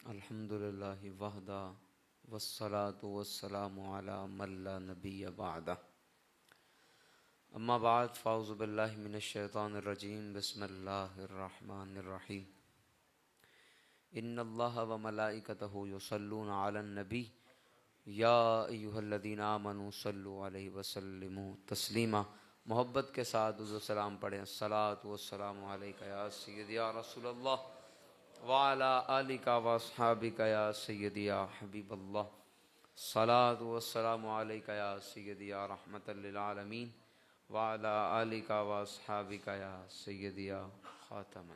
الحمدللہ وحدہ والصلاة والسلام علی من لا نبی بعدہ اما بعد فاعوذ باللہ من الشیطان الرجیم بسم اللہ الرحمن الرحیم ان اللہ وملائکتہ یصلون علی النبی یا ایہا الذین آمنوا صلوا علیہ وسلموا تسلیما۔ محبت کے ساتھ درود و سلام پڑھیں۔ الصلاۃ والسلام علیک یا سیدی یا رسول اللہ وعلی آلک واصحابک یا سیدی یا حبیب اللہ۔ الصلاۃ والسلام علیک یا سیدی یا رحمت للعالمین وعلی آلک واصحابک یا سیدی یا خاتم۔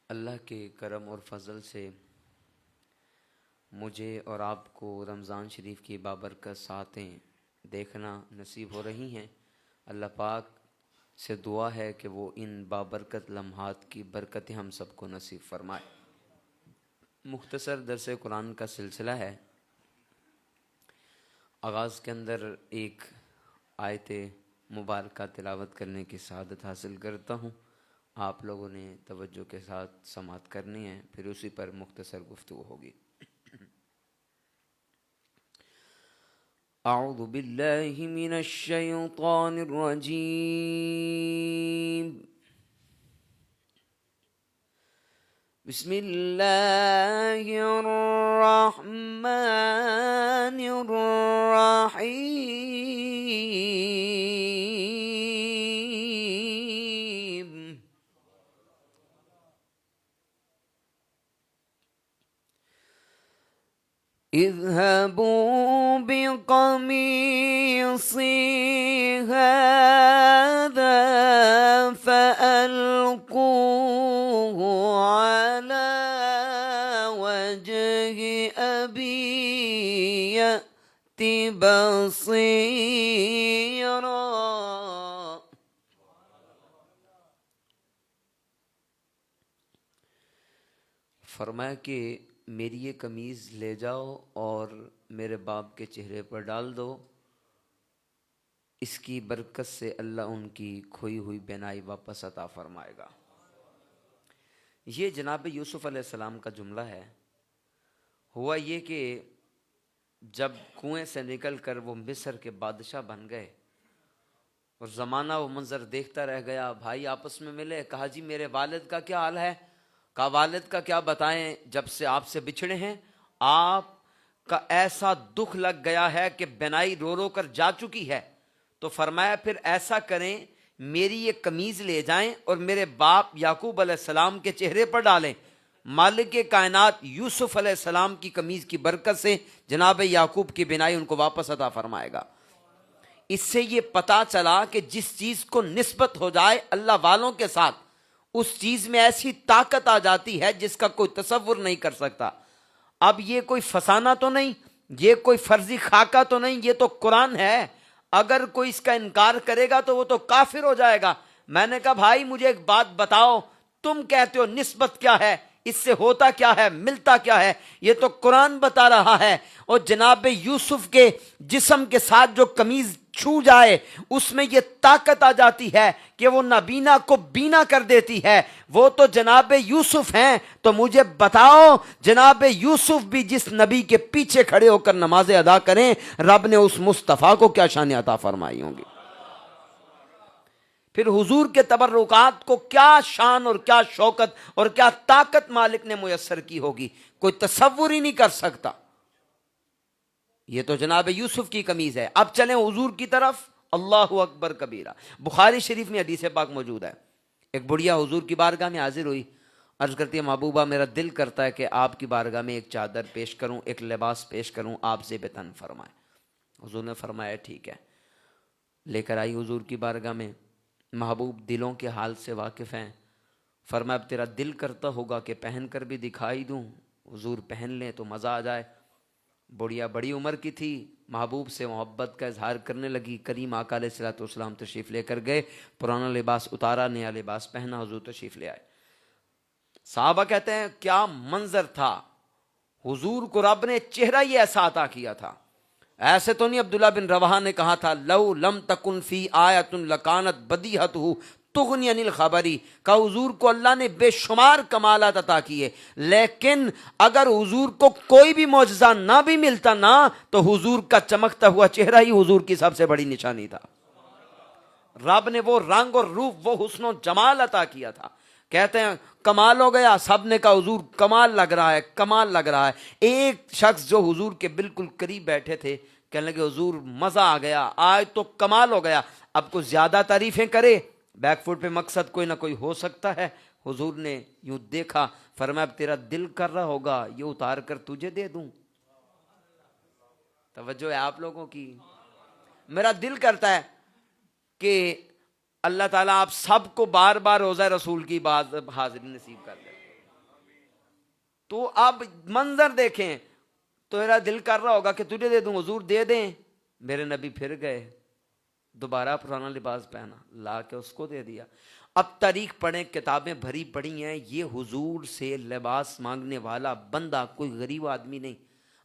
اللہ کے کرم اور فضل سے مجھے اور آپ کو رمضان شریف کی بابرکت ساتیں دیکھنا نصیب ہو رہی ہیں۔ اللہ پاک سے دعا ہے کہ وہ ان بابرکت لمحات کی برکتیں ہم سب کو نصیب فرمائے۔ مختصر درس قرآن کا سلسلہ ہے۔ آغاز کے اندر ایک آیت مبارکہ تلاوت کرنے کی سعادت حاصل کرتا ہوں، آپ لوگوں نے توجہ کے ساتھ سماعت کرنی ہے، پھر اسی پر مختصر گفتگو ہوگی۔ اعوذ باللہ من الشیطان الرجیم بسم اللہ الرحمن الرحیم۔ اذهبوا بقميصي هذا فألقوه على وجه أبي يأت بصيرا۔ فرمایا کہ میری یہ قمیض لے جاؤ اور میرے باپ کے چہرے پر ڈال دو، اس کی برکت سے اللہ ان کی کھوئی ہوئی بینائی واپس عطا فرمائے گا۔ یہ جناب یوسف علیہ السلام کا جملہ ہے۔ ہوا یہ کہ جب کنویں سے نکل کر وہ مصر کے بادشاہ بن گئے اور زمانہ وہ منظر دیکھتا رہ گیا، بھائی آپس میں ملے، کہا جی میرے والد کا کیا حال ہے؟ کہا والد کا کیا بتائیں، جب سے آپ سے بچھڑے ہیں آپ کا ایسا دکھ لگ گیا ہے کہ بینائی رو رو کر جا چکی ہے۔ تو فرمایا پھر ایسا کریں، میری یہ قمیض لے جائیں اور میرے باپ یعقوب علیہ السلام کے چہرے پر ڈالیں، مالک کائنات یوسف علیہ السلام کی قمیض کی برکت سے جناب یعقوب کی بینائی ان کو واپس عطا فرمائے گا۔ اس سے یہ پتہ چلا کہ جس چیز کو نسبت ہو جائے اللہ والوں کے ساتھ، اس چیز میں ایسی طاقت آ جاتی ہے جس کا کوئی تصور نہیں کر سکتا۔ اب یہ کوئی فسانہ تو نہیں، یہ کوئی فرضی خاکہ تو نہیں، یہ تو قرآن ہے۔ اگر کوئی اس کا انکار کرے گا تو وہ تو کافر ہو جائے گا۔ میں نے کہا بھائی مجھے ایک بات بتاؤ، تم کہتے ہو نسبت کیا ہے، اس سے ہوتا کیا ہے، ملتا کیا ہے؟ یہ تو قرآن بتا رہا ہے۔ اور جناب یوسف کے جسم کے ساتھ جو قمیض چھو جائے اس میں یہ طاقت آ جاتی ہے کہ وہ نابینا کو بینا کر دیتی ہے۔ وہ تو جناب یوسف ہیں، تو مجھے بتاؤ جناب یوسف بھی جس نبی کے پیچھے کھڑے ہو کر نمازیں ادا کریں، رب نے اس مصطفیٰ کو کیا شان عطا فرمائی ہوں گی؟ پھر حضور کے تبرکات کو کیا شان اور کیا شوکت اور کیا طاقت مالک نے میسر کی ہوگی، کوئی تصور ہی نہیں کر سکتا۔ یہ تو جناب یوسف کی قمیض ہے۔ اب چلیں حضور کی طرف۔ اللہ اکبر کبیرہ۔ بخاری شریف میں حدیث پاک موجود ہے، ایک بڑھیا حضور کی بارگاہ میں حاضر ہوئی، عرض کرتی ہے محبوبہ میرا دل کرتا ہے کہ آپ کی بارگاہ میں ایک چادر پیش کروں، ایک لباس پیش کروں، آپ زیب تن فرمائیں۔ حضور نے فرمایا ٹھیک ہے۔ لے کر آئی حضور کی بارگاہ میں۔ محبوب دلوں کے حال سے واقف ہیں، فرمایا اب تیرا دل کرتا ہوگا کہ پہن کر بھی دکھائی دوں؟ حضور پہن لیں تو مزہ آ جائے۔ بڑھیا بڑی عمر کی تھی، محبوب سے محبت کا اظہار کرنے لگی۔ کریم آقا علیہ الصلوۃ والسلام تشریف لے کر گئے، پرانا لباس اتارا، نیا لباس پہنا، حضور تشریف لے آئے۔ صحابہ کہتے ہیں کیا منظر تھا، حضور کو رب نے چہرہ ہی ایسا عطا کیا تھا۔ ایسے تو نہیں عبداللہ بن رواحہ نے کہا تھا لو لم تکن فی آیۃ لکانت بدیہتہ تغنی عن الخبری، کا حضور کو اللہ نے بے شمار کمالات عطا کیے، لیکن اگر حضور کو کوئی بھی معجزہ نہ بھی ملتا نا تو حضور کا چمکتا ہوا چہرہ ہی حضور کی سب سے بڑی نشانی تھا۔ رب نے وہ رنگ اور روپ، وہ حسن و جمال عطا کیا تھا۔ کہتے ہیں کمال ہو گیا، سب نے کہا حضور کمال لگ رہا ہے، کمال لگ رہا ہے۔ ایک شخص جو حضور کے بالکل قریب بیٹھے تھے کہنے لگے حضور مزہ آ گیا، آج تو کمال ہو گیا، اب کچھ زیادہ تعریفیں کرے، بیک فوٹ پہ مقصد کوئی نہ کوئی ہو سکتا ہے۔ حضور نے یوں دیکھا، فرمایا اب تیرا دل کر رہا ہوگا یہ اتار کر تجھے دے دوں۔ توجہ ہے آپ لوگوں کی؟ میرا دل کرتا ہے کہ اللہ تعالیٰ آپ سب کو بار بار روزہ رسول کی بات حاضری نصیب کر دے۔ تو اب منظر دیکھیں تو میرا دل کر رہا ہوگا کہ تجھے دے دوں، حضور دے دیں۔ میرے نبی پھر گئے، دوبارہ پرانا لباس پہنا، لا کے اس کو دے دیا۔ اب تاریخ پڑھیں، کتابیں بھری پڑی ہیں، یہ حضور سے لباس مانگنے والا بندہ کوئی غریب آدمی نہیں،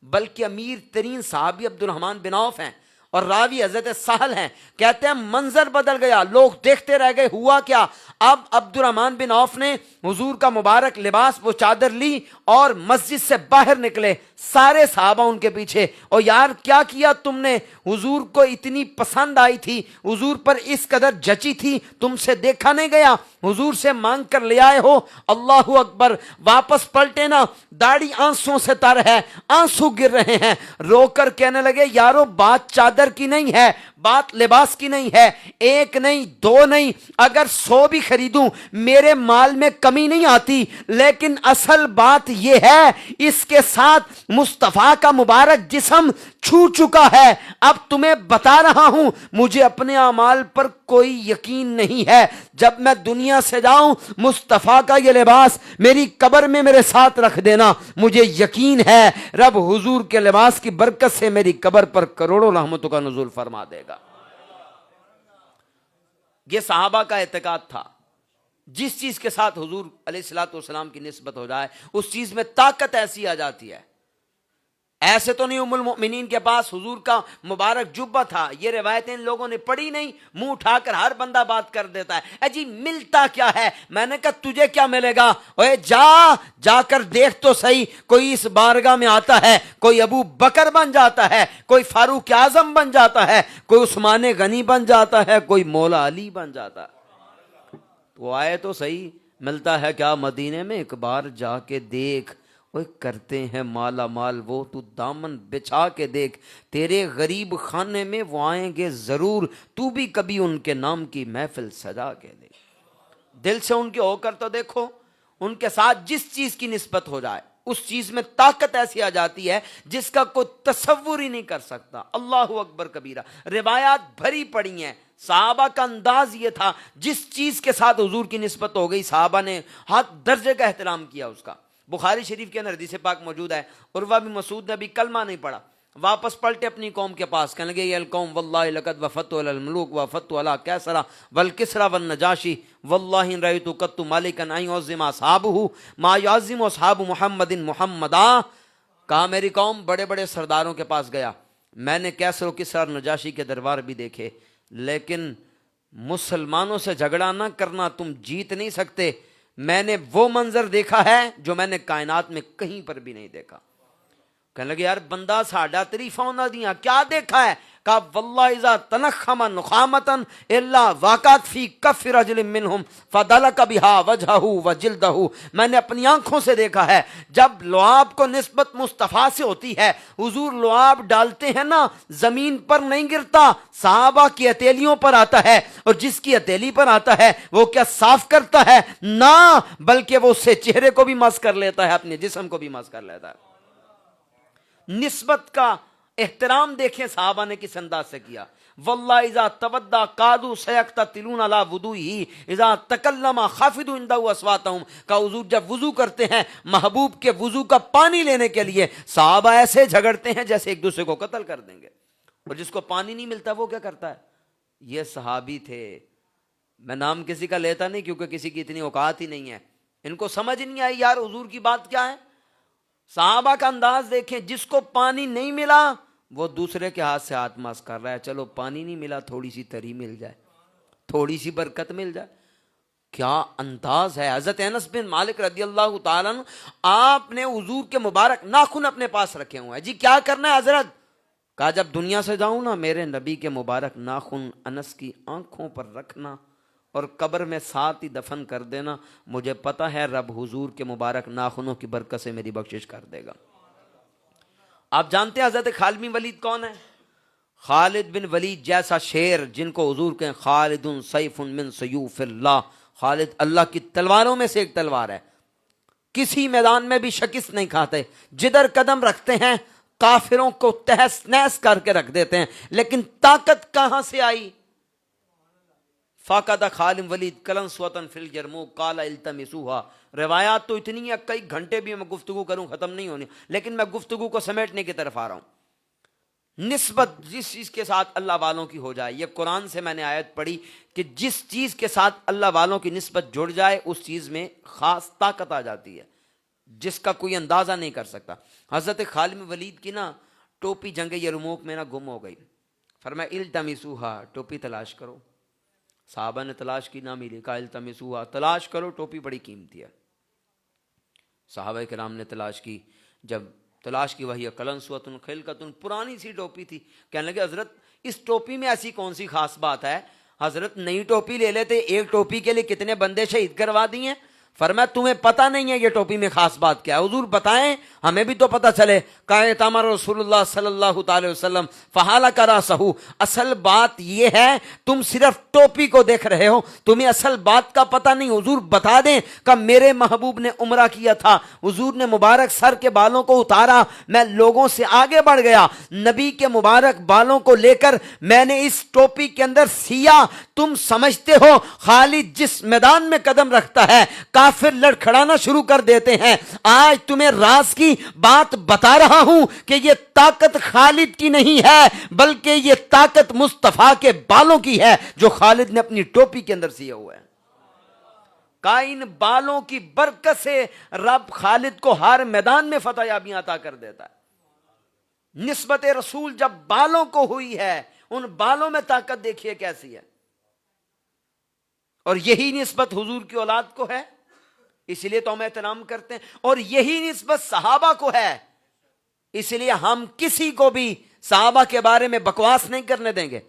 بلکہ امیر ترین صحابی عبد الرحمن بن عوف ہیں، اور راوی حضرت سہل ہیں۔ کہتے ہیں منظر بدل گیا، لوگ دیکھتے رہ گئے ہوا کیا۔ اب عبد الرحمن بن عوف نے حضور کا مبارک لباس، وہ چادر لی اور مسجد سے باہر نکلے، سارے صحابہ ان کے پیچھے۔ اور یار کیا کیا تم نے؟ حضور کو اتنی پسند آئی تھی، حضور پر اس قدر جچی تھی، تم سے دیکھا نہیں گیا، حضور سے مانگ کر لے آئے ہو۔ اللہ اکبر۔ واپس پلٹے نا، داڑھی آنسوں سے تر ہے، آنسو گر رہے ہیں، رو کر کہنے لگے یارو بات چادر کی نہیں ہے، بات لباس کی نہیں ہے، ایک نہیں دو نہیں، اگر 100 بھی خریدوں میرے مال میں کمی نہیں آتی، لیکن اصل بات یہ ہے اس کے ساتھ مصطفیٰ کا مبارک جسم چھو چکا ہے۔ اب تمہیں بتا رہا ہوں مجھے اپنے اعمال پر کوئی یقین نہیں ہے، جب میں دنیا سے جاؤں مصطفیٰ کا یہ لباس میری قبر میں میرے ساتھ رکھ دینا، مجھے یقین ہے رب حضور کے لباس کی برکت سے میری قبر پر کروڑوں رحمتوں کا نزول فرما دے گا۔ یہ صحابہ کا اعتقاد تھا، جس چیز کے ساتھ حضور علیہ الصلوۃ والسلام کی نسبت ہو جائے اس چیز میں طاقت ایسی آ جاتی ہے۔ ایسے تو نہیں ام المؤمنین کے پاس حضور کا مبارک جبہ تھا، یہ روایتیں ان لوگوں نے پڑھی نہیں، منہ اٹھا کر ہر بندہ بات کر دیتا ہے، اے جی ملتا کیا ہے؟ میں نے کہا تجھے کیا ملے گا؟ اوے جا کر دیکھ تو صحیح، کوئی اس بارگاہ میں آتا ہے، کوئی ابو بکر بن جاتا ہے، کوئی فاروق اعظم بن جاتا ہے، کوئی عثمان غنی بن جاتا ہے، کوئی مولا علی بن جاتا ہے۔ وہ آئے تو صحیح، ملتا ہے کیا مدینے میں؟ ایک بار جا کے دیکھ، وہ کرتے ہیں مالا مال وہ، تو دامن بچھا کے دیکھ، تیرے غریب خانے میں وہ آئیں گے ضرور، تو بھی کبھی ان کے نام کی محفل سجا کے دیکھ۔ دل سے ان کے ہو کر تو دیکھو، ان کے ساتھ جس چیز کی نسبت ہو جائے اس چیز میں طاقت ایسی آ جاتی ہے جس کا کوئی تصور ہی نہیں کر سکتا۔ اللہ اکبر کبیرہ۔ روایات بھری پڑی ہیں، صحابہ کا انداز یہ تھا، جس چیز کے ساتھ حضور کی نسبت ہو گئی صحابہ نے حد درجے کا احترام کیا اس کا۔ بخاری شریف کے اندر حدیث پاک موجود ہے، عروہ بن مسعود نے ابھی کلمہ نہیں پڑھا، واپس پلٹے اپنی قوم کے پاس، کہنے لگے یہ القوم واللہ لقد وفدت علی الملوک وفدت علی کیسرا والکسرا والنجاشی واللہ ان رأیت قط مالکا ان یعظم اصحابہ ما یعظم اصحاب محمد محمدا۔ کہا میری قوم بڑے بڑے سرداروں کے پاس گیا، میں نے کیسر و کسرا اور نجاشی کے دربار بھی دیکھے، لیکن مسلمانوں سے جھگڑا نہ کرنا تم جیت نہیں سکتے۔ میں نے وہ منظر دیکھا ہے جو میں نے کائنات میں کہیں پر بھی نہیں دیکھا۔ کہنے لگے یار بندہ ساڈا تعریفاں نہ دیاں، کیا دیکھا ہے؟ کہا واللہ اذا تنخم نخامتا الا واقعت فی کف رجل منہم فدلک بہا وجہہ وجلدہ۔ میں نے اپنی آنکھوں سے دیکھا ہے جب لعاب کو نسبت مصطفیٰ سے ہوتی ہے، حضور لعاب ڈالتے ہیں نا زمین پر نہیں گرتا، صحابہ کی ہتھیلیوں پر آتا ہے، اور جس کی ہتھیلی پر آتا ہے وہ کیا صاف کرتا ہے؟ نہ، بلکہ وہ اس سے چہرے کو بھی مس کر لیتا ہے، اپنے جسم کو بھی مس کر لیتا ہے۔ نسبت کا احترام دیکھیں صحابہ نے کس انداز سے کیا۔ واللہ اذا تودع قادوا سیقتتلون علی وضوئہ اذا تکلم خافضوا عنده اصواتهم۔ کا حضور جب وضو کرتے ہیں محبوب کے وضو کا پانی لینے کے لیے، صحابہ ایسے جھگڑتے ہیں جیسے ایک دوسرے کو قتل کر دیں گے، اور جس کو پانی نہیں ملتا وہ کیا کرتا ہے؟ یہ صحابی تھے، میں نام کسی کا لیتا نہیں کیونکہ کسی کی اتنی اوقات ہی نہیں ہے، ان کو سمجھ نہیں آئی یار حضور کی بات کیا ہے۔ صحابہ کا انداز دیکھیں، جس کو پانی نہیں ملا وہ دوسرے کے ہاتھ سے ہاتھ ماس کر رہا ہے، چلو پانی نہیں ملا تھوڑی سی تری مل جائے، تھوڑی سی برکت مل جائے۔ کیا انداز ہے حضرت انس بن مالک رضی اللہ تعالیٰ عنہ، آپ نے حضور کے مبارک ناخن اپنے پاس رکھے ہوئے ہیں، جی کیا کرنا ہے حضرت؟ کہا جب دنیا سے جاؤں نا میرے نبی کے مبارک ناخن انس کی آنکھوں پر رکھنا اور قبر میں ساتھ ہی دفن کر دینا، مجھے پتا ہے رب حضور کے مبارک ناخنوں کی برکت سے میری بخشش کر دے گا۔ آپ جانتے ہیں حضرت خالد بن ولید کون ہے؟ خالد بن ولید جیسا شیر جن کو حضور کہیں خالد سیف من سیوف اللہ، خالد اللہ کی تلواروں میں سے ایک تلوار ہے، کسی میدان میں بھی شکست نہیں کھاتے، جدھر قدم رکھتے ہیں کافروں کو تہس نہس کر کے رکھ دیتے ہیں، لیکن طاقت کہاں سے آئی؟ فاقد خالد ولید کلن سوتن فی الجرموک قال التمسوها، روایات تو اتنی ہیں کئی گھنٹے بھی میں گفتگو کروں ختم نہیں ہونی، لیکن میں گفتگو کو سمیٹنے کی طرف آ رہا ہوں۔ نسبت جس چیز کے ساتھ اللہ والوں کی ہو جائے، یہ قرآن سے میں نے آیت پڑھی کہ جس چیز کے ساتھ اللہ والوں کی نسبت جڑ جائے اس چیز میں خاص طاقت آ جاتی ہے جس کا کوئی اندازہ نہیں کر سکتا۔ حضرت خالد بن ولید کی نا ٹوپی جنگ یرموک میں نا گم ہو گئی، فرمایا التمسوها، ٹوپی تلاش کرو۔ صحابہ نے تلاش کی، نہ ملی، کہا التمسوها، تلاش کرو، ٹوپی بڑی قیمتی ہے۔ صحابہ کرام نے تلاش کی، جب تلاش کی وہی قلنسوۃ خلقۃ، پرانی سی ٹوپی تھی، کہنے لگے حضرت اس ٹوپی میں ایسی کون سی خاص بات ہے؟ حضرت نئی ٹوپی لے لیتے، ایک ٹوپی کے لیے کتنے بندے شہید کروا دیے۔ فرمایا تمہیں پتہ نہیں ہے یہ ٹوپی میں خاص بات کیا ہے، حضور بتائیں ہمیں بھی تو پتہ چلے۔ کہا تامر رسول اللہ صلی اللہ تعالی وسلم فحالک راسہ، اصل بات یہ ہے تم صرف ٹوپی کو دیکھ رہے ہو، تمہیں اصل بات کا پتہ نہیں، حضور بتا دیں۔ کہ میرے محبوب نے عمرہ کیا تھا، حضور نے مبارک سر کے بالوں کو اتارا، میں لوگوں سے آگے بڑھ گیا، نبی کے مبارک بالوں کو لے کر میں نے اس ٹوپی کے اندر سیا۔ تم سمجھتے ہو خالد جس میدان میں قدم رکھتا ہے کافر لڑکھڑانا شروع کر دیتے ہیں۔ آج تمہیں راز کی بات بتا رہا ہوں کہ یہ طاقت خالد کی نہیں ہے بلکہ یہ طاقت مصطفیٰ کے بالوں کی ہے جو خالد نے اپنی ٹوپی کے اندر سیا ہوا ہے۔ ان بالوں کی برکت سے رب خالد کو ہر میدان میں فتح یابیاں عطا کر دیتا ہے۔ نسبت رسول جب بالوں کو ہوئی ہے، ان بالوں میں طاقت دیکھیے کیسی ہے، اور یہی نسبت حضور کی اولاد کو ہے، اس لیے تو ہم احترام کرتے ہیں، اور یہی نسبت صحابہ کو ہے، اس لیے ہم کسی کو بھی صحابہ کے بارے میں بکواس نہیں کرنے دیں گے۔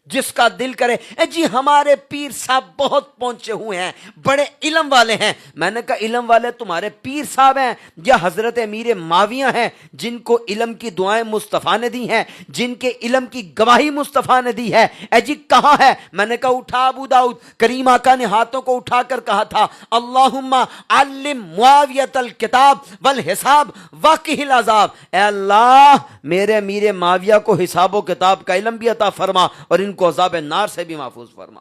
جس کا دل کرے اے جی ہمارے پیر صاحب بہت پہنچے ہوئے ہیں، بڑے علم والے ہیں، میں نے کہا علم والے تمہارے پیر صاحب ہیں یا حضرت امیر معاویہ ہیں جن کو علم کی دعائیں مصطفیٰ نے دی ہیں، جن کے علم کی گواہی مصطفیٰ نے دی ہے؟ اے جی کہاں ہے؟ میں نے کہا اٹھا ابو داؤد، کریم آقا نے ہاتھوں کو اٹھا کر کہا تھا اللہم علم معاویۃ الکتاب والحساب وقہ العذاب، اے اللہ میرے امیر معاویہ کو حساب و کتاب کا علم بھی عطا فرما اور ان کو عذاب نار سے بھی محفوظ فرما۔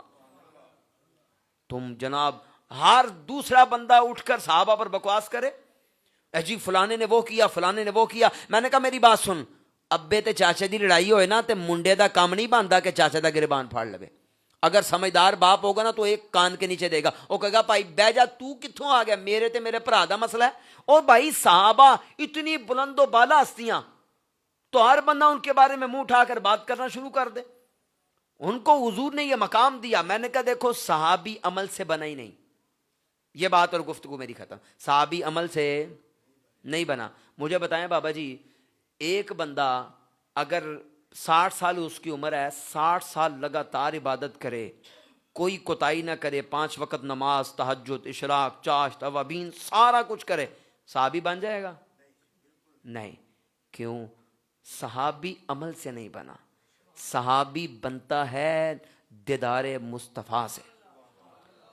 تم جناب ہر دوسرا بندہ اٹھ کر صحابہ پر بکواس کرے، اے جی فلانے نے وہ کیا، فلانے نے وہ کیا۔ میں نے کہا میری بات سن، ابے تے چاچے دی لڑائی ہوئے نا تے منڈے دا کام نہیں باندا کہ چاچے دا گریبان پھاڑ لے۔ اگر سمجھدار باپ ہوگا نا تو ایک کان کے نیچے دے گا، وہ کہے گا بھائی بہ جا، تو کتھوں آ گیا، میرے تے میرے بھرا دا مسئلہ ہے۔ اور بھائی صحابہ اتنی بلند و بالا ہستیاں، تو ہر بندہ ان کے بارے میں منہ اٹھا کر بات کرنا شروع کر دے۔ ان کو حضور نے یہ مقام دیا۔ میں نے کہا دیکھو صحابی عمل سے بنا ہی نہیں، یہ بات اور گفتگو میری ختم، صحابی عمل سے نہیں بنا۔ مجھے بتائیں بابا جی، ایک بندہ اگر 60 سال اس کی عمر ہے، 60 سال لگاتار عبادت کرے، کوئی کوتاہی نہ کرے، 5 وقت نماز، تہجد، اشراق، چاشت، اوابین، سارا کچھ کرے، صحابی بن جائے گا؟ نہیں۔ کیوں؟ صحابی عمل سے نہیں بنا، صحابی بنتا ہے دیدار مصطفیٰ سے،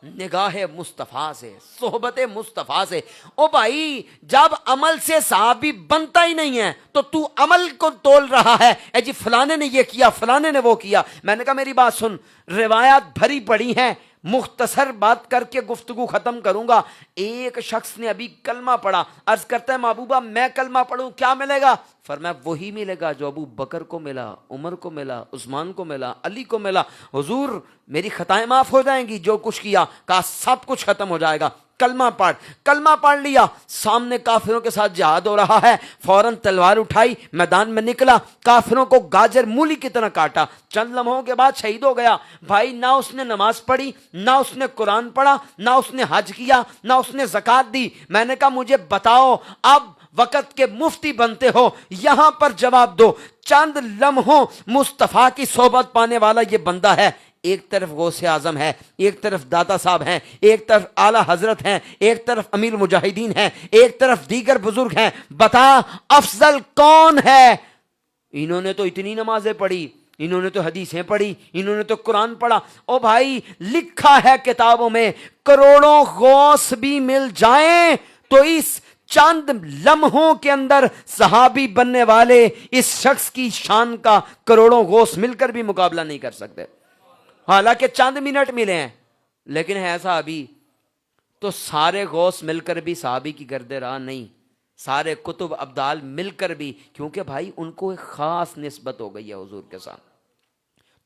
نگاہ مصطفیٰ سے، صحبت مصطفیٰ سے۔ او بھائی جب عمل سے صحابی بنتا ہی نہیں ہے تو تو عمل کو تول رہا ہے، اے جی فلانے نے یہ کیا، فلانے نے وہ کیا۔ میں نے کہا میری بات سن، روایات بھری پڑی ہیں، مختصر بات کر کے گفتگو ختم کروں گا۔ ایک شخص نے ابھی کلمہ پڑھا، عرض کرتا ہے محبوبہ میں کلمہ پڑھوں کیا ملے گا؟ فرمایا وہی ملے گا جو ابو بکر کو ملا، عمر کو ملا، عثمان کو ملا، علی کو ملا۔ حضور میری خطائیں معاف ہو جائیں گی جو کچھ کیا؟ کہا سب کچھ ختم ہو جائے گا۔ کلمہ پڑھ لیا، سامنے کافروں کے ساتھ جہاد ہو رہا ہے، فوراً تلوار اٹھائی، میدان میں نکلا، کافروں کو گاجر مولی کی طرح کاٹا، چند لمحوں کے بعد شہید ہو گیا۔ بھائی نہ اس نے نماز پڑھی، نہ اس نے قرآن پڑھا، نہ اس نے حج کیا، نہ اس نے زکوٰۃ دی۔ میں نے کہا مجھے بتاؤ، اب وقت کے مفتی بنتے ہو، یہاں پر جواب دو۔ چند لمحوں مصطفیٰ کی صحبت پانے والا یہ بندہ ہے، ایک طرف غوث اعظم ہے، ایک طرف داتا صاحب ہیں، ایک طرف اعلیٰ حضرت ہیں، ایک طرف امیر المجاہدین ہیں، ایک طرف دیگر بزرگ ہیں، بتا افضل کون ہے؟ انہوں نے تو اتنی نمازیں پڑھی، انہوں نے تو حدیثیں پڑھی، انہوں نے تو قرآن پڑھا۔ او بھائی لکھا ہے کتابوں میں، کروڑوں غوث بھی مل جائیں تو اس چند لمحوں کے اندر صحابی بننے والے اس شخص کی شان کا کروڑوں غوث مل کر بھی مقابلہ نہیں کر سکتے۔ حالانکہ چند منٹ ملے ہیں، لیکن ہے صحابی۔ تو سارے غوث مل کر بھی صحابی کی گرد راہ نہیں، سارے کتب ابدال مل کر بھی، کیونکہ بھائی ان کو ایک خاص نسبت ہو گئی ہے حضور کے ساتھ۔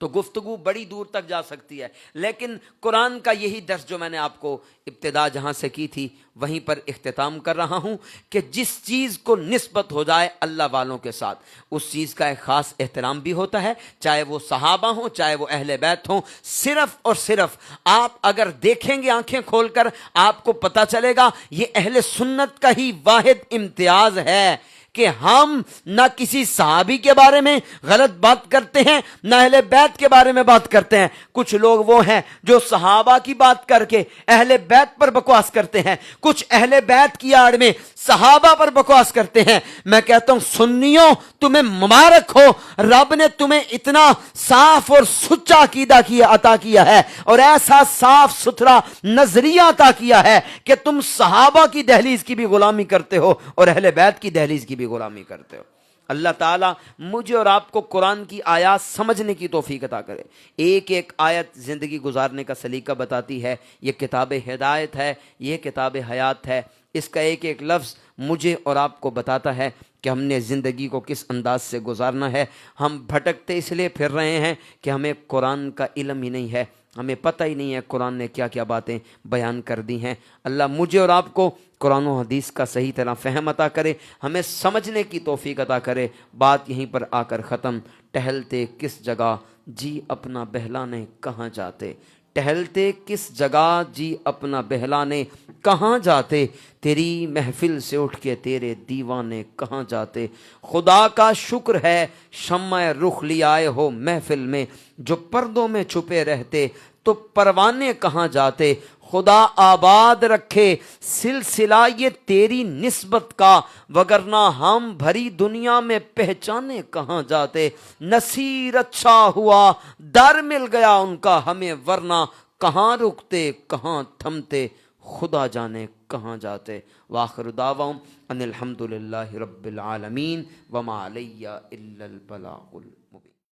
تو گفتگو بڑی دور تک جا سکتی ہے، لیکن قرآن کا یہی درس جو میں نے آپ کو ابتدا جہاں سے کی تھی وہیں پر اختتام کر رہا ہوں کہ جس چیز کو نسبت ہو جائے اللہ والوں کے ساتھ، اس چیز کا ایک خاص احترام بھی ہوتا ہے، چاہے وہ صحابہ ہوں، چاہے وہ اہل بیت ہوں۔ صرف اور صرف آپ اگر دیکھیں گے آنکھیں کھول کر، آپ کو پتہ چلے گا یہ اہل سنت کا ہی واحد امتیاز ہے کہ ہم نہ کسی صحابی کے بارے میں غلط بات کرتے ہیں، نہ اہل بیت کے بارے میں بات کرتے ہیں۔ کچھ لوگ وہ ہیں جو صحابہ کی بات کر کے اہل بیت پر بکواس کرتے ہیں، کچھ اہل بیت کی آڑ میں صحابہ پر بکواس کرتے ہیں۔ میں کہتا ہوں سنیوں تمہیں مبارک ہو، رب نے تمہیں اتنا صاف اور سچا عقیدہ عطا کیا ہے اور ایسا صاف ستھرا نظریہ عطا کیا ہے کہ تم صحابہ کی دہلیز کی بھی غلامی کرتے ہو اور اہل بیت کی دہلیز کی بھی غلامی کرتے ہو۔ اللہ تعالیٰ مجھے اور آپ کو قرآن کی آیات سمجھنے کی توفیق عطا کرے۔ ایک ایک آیت زندگی گزارنے کا سلیقہ بتاتی ہے۔ یہ کتاب ہدایت ہے، یہ کتاب حیات ہے۔ اس کا ایک ایک لفظ مجھے اور آپ کو بتاتا ہے کہ ہم نے زندگی کو کس انداز سے گزارنا ہے۔ ہم بھٹکتے اس لیے پھر رہے ہیں کہ ہمیں قرآن کا علم ہی نہیں ہے، ہمیں پتہ ہی نہیں ہے قرآن نے کیا کیا باتیں بیان کر دی ہیں۔ اللہ مجھے اور آپ کو قرآن و حدیث کا صحیح طرح فہم عطا کرے، ہمیں سمجھنے کی توفیق عطا کرے۔ بات یہیں پر آ کر ختم۔ ٹہلتے کس جگہ جی اپنا بہلانے کہاں جاتے، ٹہلتے کس جگہ جی اپنا بہلانے کہاں جاتے، تیری محفل سے اٹھ کے تیرے دیوانے کہاں جاتے۔ خدا کا شکر ہے شمع رخ لی آئے ہو محفل میں، جو پردوں میں چھپے رہتے تو پروانے کہاں جاتے۔ خدا آباد رکھے سلسلہ یہ تیری نسبت کا، وگرنہ ہم بھری دنیا میں پہچانے کہاں جاتے۔ نصیر اچھا ہوا در مل گیا ان کا ہمیں، ورنہ کہاں رکتے کہاں تھمتے، خدا جانے کہاں جاتے۔ وآخر دعواہم ان الحمد للہ رب العالمین وما علی الا البلاغ المبین۔